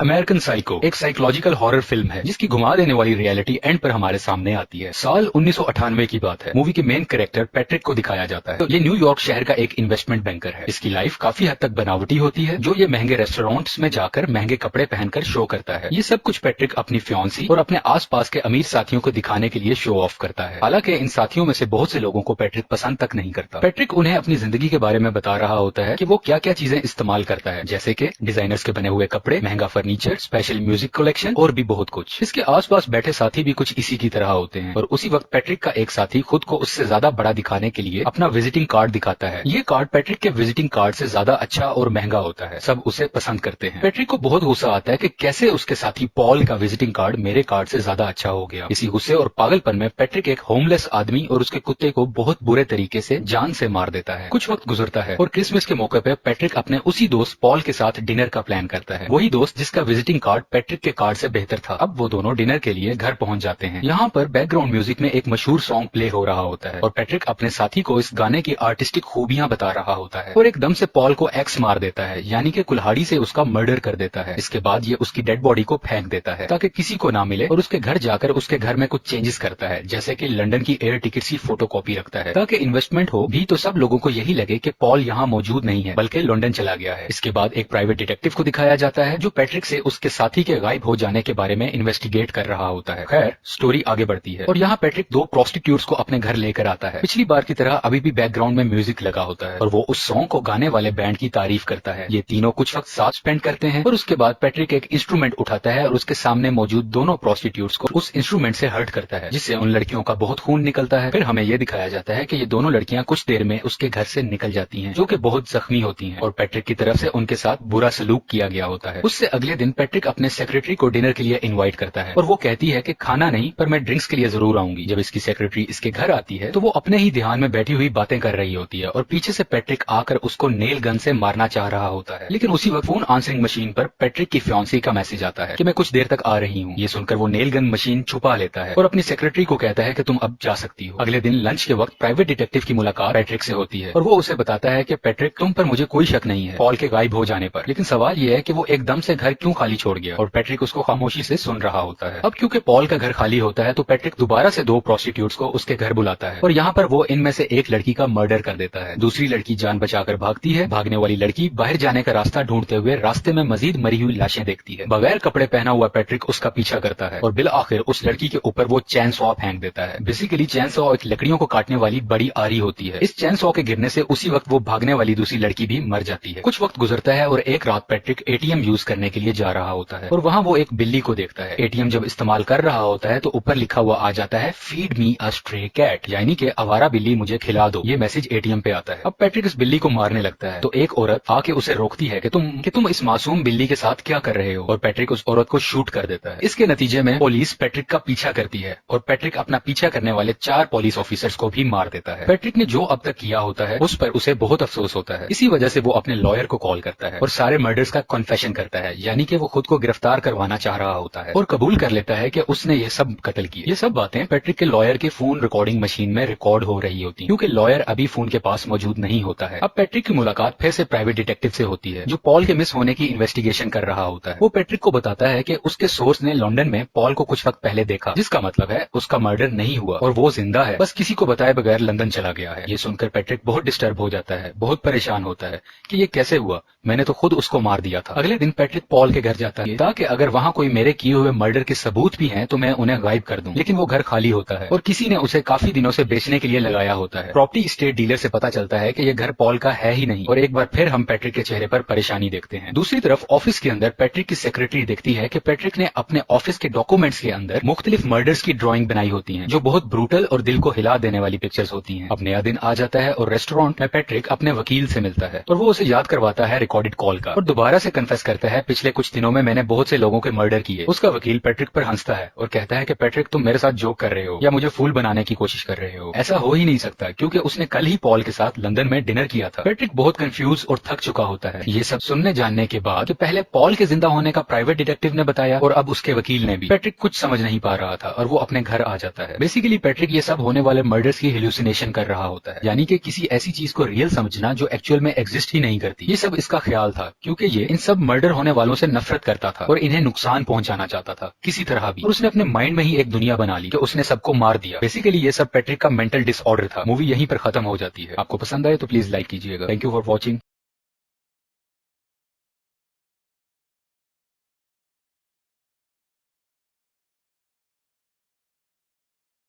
American psycho एक psychological horror film है जिसकी घुमा देने वाली रियलिटी एंड पर हमारे सामने आती है। साल 1998 की बात है। मूवी के मेन कैरेक्टर पैट्रिक को दिखाया जाता है। तो ये न्यूयॉर्क शहर का एक इन्वेस्टमेंट बैंकर है। इसकी लाइफ काफी हद तक बनावटी होती है, जो ये महंगे रेस्टोरेंट्स में जाकर महंगे कपड़े पहनकर शो करता है। ये सब कुछ पैट्रिक अपनी फियांसी और अपने आसपास के अमीर साथियों को दिखाने के लिए शो ऑफ करता है। हालांकि इन साथियों में से बहुत से लोगों को पैट्रिक पसंद तक नहीं करता। पैट्रिक उन्हें अपनी जिंदगी के बारे में बता रहा होता है कि वो क्या क्या चीजें इस्तेमाल करता है, जैसे कि डिजाइनर्स के बने हुए कपड़े, महंगा फर्नीचर, स्पेशल म्यूजिक कलेक्शन और भी बहुत कुछ। इसके आसपास बैठे साथी भी कुछ इसी की तरह होते हैं और उसी वक्त पैट्रिक का एक साथी खुद को उससे ज्यादा बड़ा दिखाने के लिए अपना विजिटिंग कार्ड दिखाता है। ये कार्ड पैट्रिक के विजिटिंग कार्ड से ज्यादा अच्छा और महंगा होता है। सब उसे पसंद करते हैं। पैट्रिक को बहुत गुस्सा आता है कि कैसे उसके साथी पॉल का विजिटिंग कार्ड मेरे कार्ड से ज्यादा अच्छा हो गया। इसी गुस्से और पागलपन में पैट्रिक एक होमलेस आदमी और उसके कुत्ते को बहुत बुरे तरीके से जान से मार देता है। कुछ वक्त गुजरता है और क्रिसमस के मौके पर पैट्रिक अपने उसी दोस्त पॉल के साथ डिनर का प्लान करता है। वही दोस्त जिसका विजिटिंग कार्ड पैट्रिक के कार्ड से बेहतर था। अब वो दोनों डिनर के लिए घर पहुंच जाते हैं। यहाँ पर बैकग्राउंड म्यूजिक में एक मशहूर सॉन्ग प्ले हो रहा होता है और पैट्रिक अपने साथी को इस गाने की आर्टिस्टिक खूबियां बता रहा होता है और एकदम से पॉल को एक्स मार देता है, यानी कि कुल्हाड़ी से उसका मर्डर कर देता है। इसके बाद ये उसकी डेड बॉडी को फेंक देता है ताकि किसी को ना मिले और उसके घर जाकर उसके घर में कुछ चेंजेस करता है, जैसे कि लंदन की एयर टिकट की फोटोकॉपी रखता है ताकि इन्वेस्टमेंट हो भी तो सब लोगों को यही लगे कि पॉल यहाँ मौजूद नहीं है बल्कि लंदन चला गया है। इसके बाद एक प्राइवेट डिटेक्टिव को दिखाया जाता है जो पैट्रिक से उसके साथी के गायब हो जाने के बारे में इन्वेस्टिगेट कर रहा होता है। खैर स्टोरी आगे बढ़ती है और यहाँ पैट्रिक दो प्रोस्टिट्यूट्स को अपने घर लेकर आता है। पिछली बार की तरह अभी भी बैकग्राउंड में म्यूजिक लगा होता है और वो उस सॉन्ग को गाने वाले बैंड की तारीफ करता है। ये तीनों कुछ वक्त साथ स्पेंड करते हैं और उसके बाद पैट्रिक एक इंस्ट्रूमेंट उठाता है और उसके सामने मौजूद दोनों प्रोस्टिट्यूट्स को उस इंस्ट्रूमेंट से हर्ट करता है, जिससे उन लड़कियों का बहुत खून निकलता है। फिर हमें यह दिखाया जाता है कि ये दोनों लड़कियां कुछ देर में उसके घर से निकल जाती हैं, जो कि बहुत जख्मी होती हैं और पैट्रिक की तरफ से उनके साथ बुरा सलूक किया गया होता है। उससे अगले दिन पैट्रिक अपने सेक्रेटरी को डिनर के लिए इनवाइट करता है और वो कहती है कि खाना नहीं पर मैं ड्रिंक्स के लिए जरूर आऊंगी। जब इसकी सेक्रेटरी इसके घर आती है तो वो अपने ही ध्यान में बैठी हुई बातें कर रही होती है और पीछे से पैट्रिक आकर उसको नेल गन से मारना चाह रहा होता है। लेकिन उसी वक्त फोन आंसरिंग मशीन पर पैट्रिक की फियांसी का मैसेज आता है कि मैं कुछ देर तक आ रही हूँ। ये सुनकर वो नेल गन मशीन छुपा लेता है और अपनी सेक्रेटरी को कहता है कि तुम अब जा सकती हो। अगले दिन लंच के वक्त प्राइवेट डिटेक्टिव की मुलाकात पैट्रिक से होती है और वो उसे बताता है कि पैट्रिक तुम पर मुझे कोई शक नहीं है पॉल के गायब हो जाने पर, लेकिन सवाल ये है कि वो एकदम से घर क्यों खाली छोड़ गया। और पैट्रिक उसको खामोशी से सुन रहा होता है। अब क्योंकि पॉल का घर खाली होता है तो पैट्रिक दोबारा से दो प्रोस्टिट्यूट्स को उसके घर बुलाता है और यहाँ पर वो इनमें से एक लड़की का मर्डर कर देता है। दूसरी लड़की जान बचाकर भागती है। भागने वाली लड़की बाहर जाने का रास्ता ढूंढते हुए रास्ते में मजीद मरी हुई लाशें देखती है। बगैर कपड़े पहना हुआ पैट्रिक उसका पीछा करता है और बिल आखिर उस लड़की के ऊपर वो चैन सॉ फेंक देता है। बेसिकली चैन सॉ एक लकड़ियों को काटने वाली बड़ी आरी होती है। इस चैन सॉ के गिरने से उसी वक्त वो भागने वाली दूसरी लड़की भी मर जाती है। कुछ वक्त गुजरता है और एक रात पैट्रिक एटीएम यूज करने के लिए जा रहा होता है और वहाँ वो एक बिल्ली को देखता है। एटीएम जब इस्तेमाल कर रहा होता है तो ऊपर लिखा हुआ आ जाता है फीड मी अ स्ट्रे कैट, यानी कि आवारा बिल्ली मुझे खिला दो। ये मैसेज एटीएम पे आता है। अब पैट्रिक इस बिल्ली को मारने लगता है तो एक औरत आके उसे रोकती है कि तुम इस मासूम बिल्ली के साथ क्या कर रहे हो, और पैट्रिक उस औरत को शूट कर देता है। इसके नतीजे में पुलिस पैट्रिक का पीछा करती है और पैट्रिक अपना पीछा करने वाले 4 पुलिस ऑफिसर्स को भी मार देता है। पैट्रिक ने जो अब तक किया होता है उस पर उसे बहुत अफसोस होता है। इसी वजह से वो अपने लॉयर को कॉल करता है और सारे मर्डर्स का कन्फेशन करता है, यानी कि वो खुद को गिरफ्तार करवाना चाह रहा होता है और कबूल कर लेता है कि उसने ये सब कत्ल किए। ये सब बातें पैट्रिक के लॉयर के फोन रिकॉर्डिंग मशीन में रिकॉर्ड हो रही होती क्योंकि लॉयर अभी फोन के पास मौजूद नहीं होता है। अब पैट्रिक की मुलाकात फिर से प्राइवेट डिटेक्टिव से होती है जो पॉल के मिस होने की इन्वेस्टिगेशन कर रहा होता है। वो पैट्रिक को बताता है कि उसके सोर्स ने लंदन में पॉल को कुछ वक्त पहले देखा, जिसका मतलब है उसका मर्डर नहीं हुआ और वो जिंदा है, बस किसी को बताए बगैर लंदन चला गया है। ये सुनकर पैट्रिक बहुत डिस्टर्ब हो जाता है, बहुत परेशान होता है कि ये कैसे हुआ, मैंने तो खुद उसको मार दिया था। अगले दिन पैट्रिक पॉल के घर जाता है ताकि अगर वहाँ कोई मेरे किए हुए मर्डर के सबूत भी हैं तो मैं उन्हें गायब कर दूं, लेकिन वो घर खाली होता है और किसी ने उसे काफी दिनों से बेचने के लिए लगाया होता है। प्रॉपर्टी स्टेट डीलर से पता चलता है कि ये घर पॉल का है ही नहीं और एक बार फिर हम पैट्रिक के चेहरे पर परेशानी देखते हैं। दूसरी तरफ ऑफिस के अंदर पैट्रिक की सेक्रेटरी देखती है कि पैट्रिक ने अपने ऑफिस के डॉक्यूमेंट्स के अंदर मुख्तलिफ मर्डर्स की ड्राइंग बनाई होती है जो बहुत ब्रूटल और दिल को हिला देने वाली पिक्चर्स होती है। अब नया दिन आ जाता है और रेस्टोरेंट में पैट्रिक अपने वकील से मिलता है और वो उसे याद करवाता है रिकॉर्डेड कॉल का और दोबारा से कन्फेस करता है पिछले कुछ दिनों में मैंने बहुत से लोगों के मर्डर किए। उसका वकील पैट्रिक पर हंसता है और कहता है कि पैट्रिक तुम मेरे साथ जोक कर रहे हो या मुझे फूल बनाने की कोशिश कर रहे हो। ऐसा हो ही नहीं सकता क्योंकि उसने कल ही पॉल के साथ लंदन में डिनर किया था। पैट्रिक बहुत कंफ्यूज और थक चुका होता है। ये सब सुनने जानने के बाद पहले पॉल के जिंदा होने का प्राइवेट डिटेक्टिव ने बताया और अब उसके वकील ने भी। पैट्रिक कुछ समझ नहीं पा रहा था और वो अपने घर आ जाता है। बेसिकली पैट्रिक ये सब होने वाले मर्डर्स की हेलुसिनेशन कर रहा होता है, यानी कि किसी ऐसी चीज को रियल समझना जो एक्चुअल में एग्जिस्ट ही नहीं करती। ये सब इसका ख्याल था क्योंकि ये इन सब मर्डर होने वालों से नफरत करता था और इन्हें नुकसान पहुंचाना चाहता था किसी तरह भी। और उसने अपने माइंड में ही एक दुनिया बना ली कि उसने सबको मार दिया। बेसिकली ये सब पैट्रिक का मेंटल डिसऑर्डर था। मूवी यहीं पर खत्म हो जाती है। आपको पसंद आए तो प्लीज लाइक कीजिएगा। Thank you for watching.